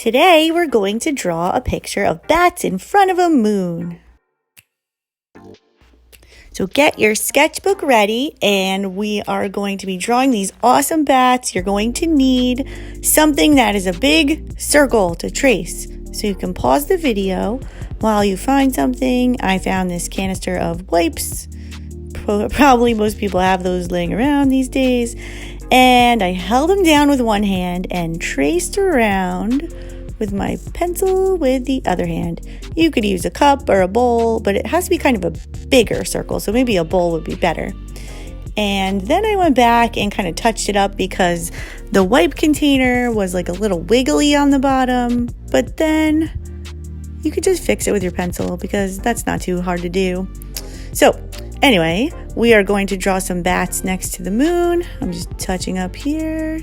Today we're going to draw a picture of bats in front of a moon. So get your sketchbook ready and we are going to be drawing these awesome bats. You're going to need something that is a big circle to trace. So you can pause the video while you find something. I found this canister of wipes. Probably most people have those laying around these days. And I held them down with one hand and traced around with my pencil with the other hand. You could use a cup or a bowl, but it has to be kind of a bigger circle, so maybe a bowl would be better. And then I went back and kind of touched it up because the wipe container was like a little wiggly on the bottom, but then you could just fix it with your pencil because that's not too hard to do. So anyway, we are going to draw some bats next to the moon. I'm just touching up here.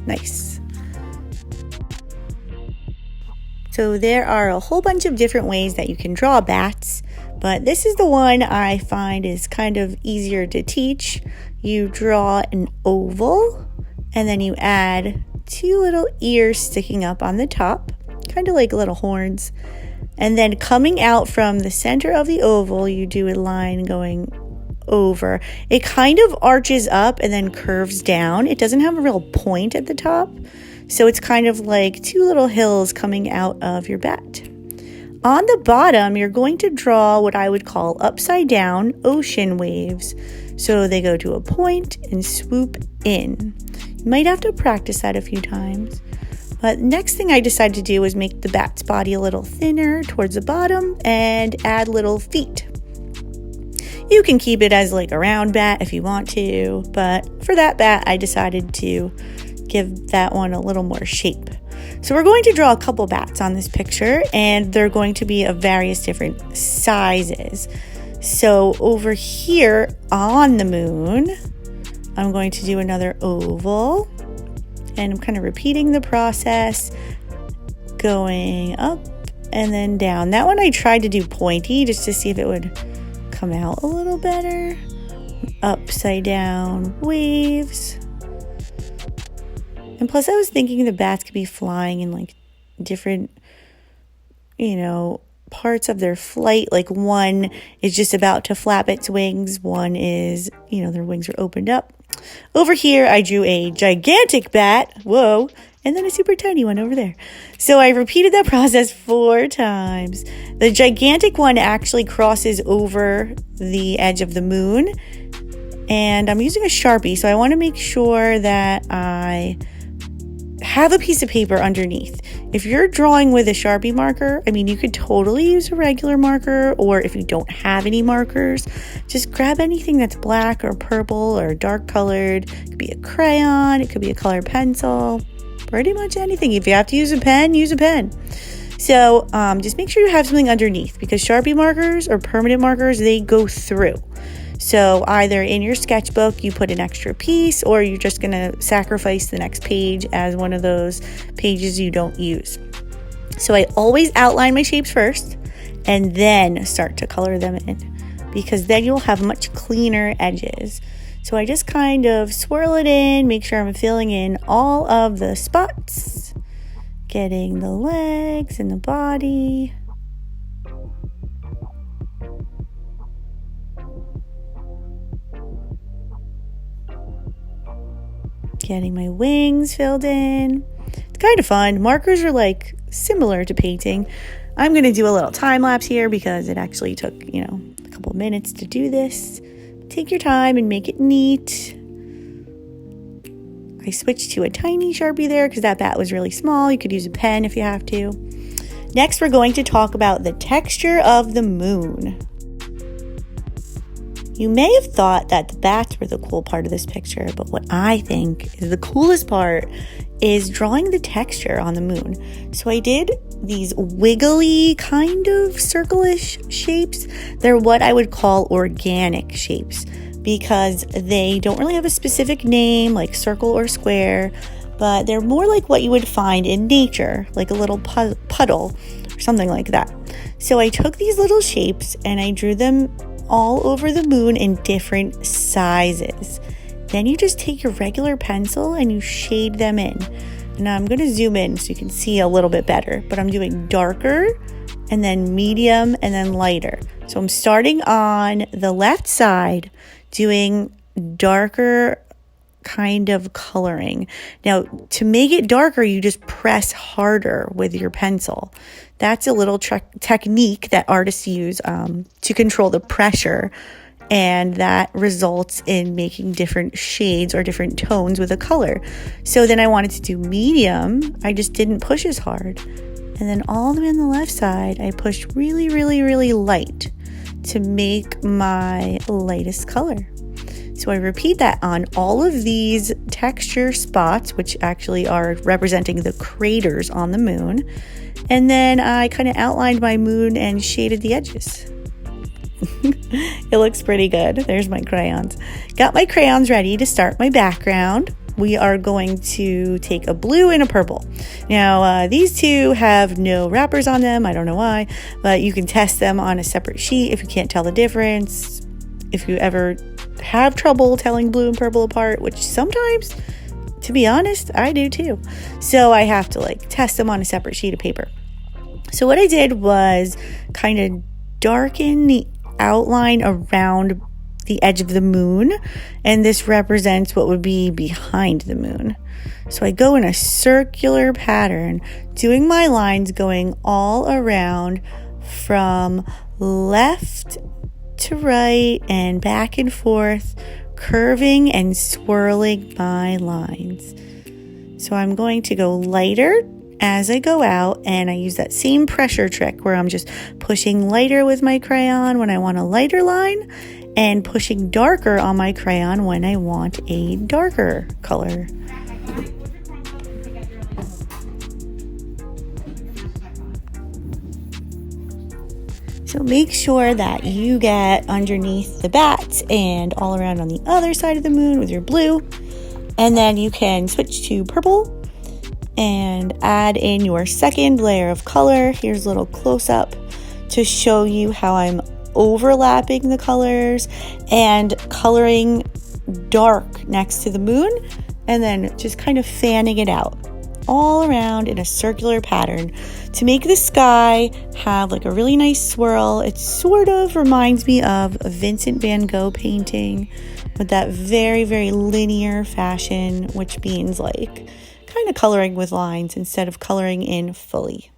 Nice. So there are a whole bunch of different ways that you can draw bats, but this is the one I find is kind of easier to teach. You draw an oval and then you add two little ears sticking up on the top, kind of like little horns. And then coming out from the center of the oval, you do a line going over. It kind of arches up and then curves down. It doesn't have a real point at the top. So it's kind of like two little hills coming out of your bat. On the bottom, you're going to draw what I would call upside down ocean waves. So they go to a point and swoop in. You might have to practice that a few times. But next thing I decided to do was make the bat's body a little thinner towards the bottom and add little feet. You can keep it as like a round bat if you want to, but for that bat, I decided to give that one a little more shape. So we're going to draw a couple bats on this picture and they're going to be of various different sizes. So over here on the moon, I'm going to do another oval and I'm kind of repeating the process, going up and then down. That one I tried to do pointy just to see if it would come out a little better. Upside down waves. And plus I was thinking the bats could be flying in like different, parts of their flight. Like one is just about to flap its wings. One is, their wings are opened up. Over here, I drew a gigantic bat. Whoa. And then a super tiny one over there. So I repeated that process 4 times. The gigantic one actually crosses over the edge of the moon. And I'm using a Sharpie, so I want to make sure that I have a piece of paper underneath. If you're drawing with a Sharpie marker, you could totally use a regular marker, or if you don't have any markers, just grab anything that's black or purple or dark colored. It could be a crayon, it could be a colored pencil, pretty much anything. If you have to use a pen, use a pen. So just make sure you have something underneath because Sharpie markers or permanent markers, they go through. So either in your sketchbook, you put an extra piece or you're just going to sacrifice the next page as one of those pages you don't use. So I always outline my shapes first and then start to color them in because then you'll have much cleaner edges. So I just kind of swirl it in, make sure I'm filling in all of the spots, getting the legs and the body. Getting my wings filled in. It's kind of fun. Markers are like similar to painting. I'm going to do a little time lapse here because it actually took, a couple minutes to do this. Take your time and make it neat. I switched to a tiny Sharpie there because that bat was really small. You could use a pen if you have to. Next, we're going to talk about the texture of the moon. You may have thought that the bats were the cool part of this picture, but what I think is the coolest part is drawing the texture on the moon. So I did these wiggly kind of circle-ish shapes. They're what I would call organic shapes because they don't really have a specific name like circle or square, but they're more like what you would find in nature, like a little puddle or something like that. So I took these little shapes and I drew them all over the moon in different sizes. Then you just take your regular pencil and you shade them in. Now I'm going to zoom in so you can see a little bit better, but I'm doing darker and then medium and then lighter. So I'm starting on the left side doing darker kind of coloring. Now, to make it darker, you just press harder with your pencil. That's a little technique that artists use to control the pressure, and that results in making different shades or different tones with a color. So then I wanted to do medium. I just didn't push as hard. And then all the way on the left side, I pushed really, really, really light to make my lightest color. So I repeat that on all of these texture spots, which actually are representing the craters on the moon. And then I kind of outlined my moon and shaded the edges. It looks pretty good. There's my crayons. Got my crayons ready to start my background. We are going to take a blue and a purple. Now, these two have no wrappers on them. I don't know why, but you can test them on a separate sheet if you can't tell the difference. If you ever have trouble telling blue and purple apart, which sometimes, to be honest, I do too. So I have to test them on a separate sheet of paper. So what I did was kind of darken the outline around the edge of the moon, and this represents what would be behind the moon. So I go in a circular pattern, doing my lines going all around from left to right and back and forth, curving and swirling my lines. So I'm going to go lighter as I go out, and I use that same pressure trick where I'm just pushing lighter with my crayon when I want a lighter line and pushing darker on my crayon when I want a darker color. So make sure that you get underneath the bats and all around on the other side of the moon with your blue. And then you can switch to purple and add in your second layer of color. Here's a little close-up to show you how I'm overlapping the colors and coloring dark next to the moon, and then just kind of fanning it out all around in a circular pattern to make the sky have a really nice swirl. It sort of reminds me of a Vincent van Gogh painting with that very, very linear fashion, which means kind of coloring with lines instead of coloring in fully.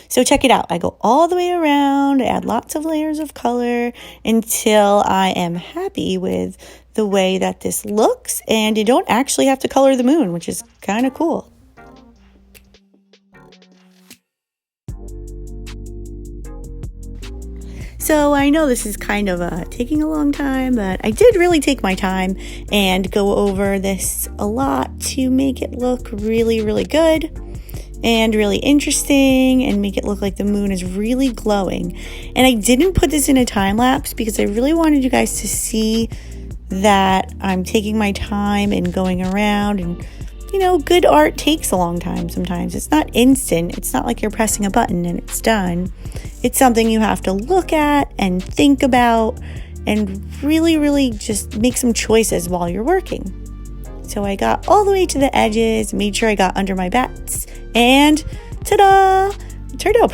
So check it out. I go all the way around, add lots of layers of color until I am happy with the way that this looks, and you don't actually have to color the moon, which is kind of cool. So I know this is kind of taking a long time, but I did really take my time and go over this a lot to make it look really, really good and really interesting and make it look like the moon is really glowing. And I didn't put this in a time lapse because I really wanted you guys to see that I'm taking my time and going around, and good art takes a long time sometimes. It's not instant. It's not like you're pressing a button and it's done. It's something you have to look at and think about and really, really just make some choices while you're working. So I got all the way to the edges, made sure I got under my bats, and ta-da! It turned out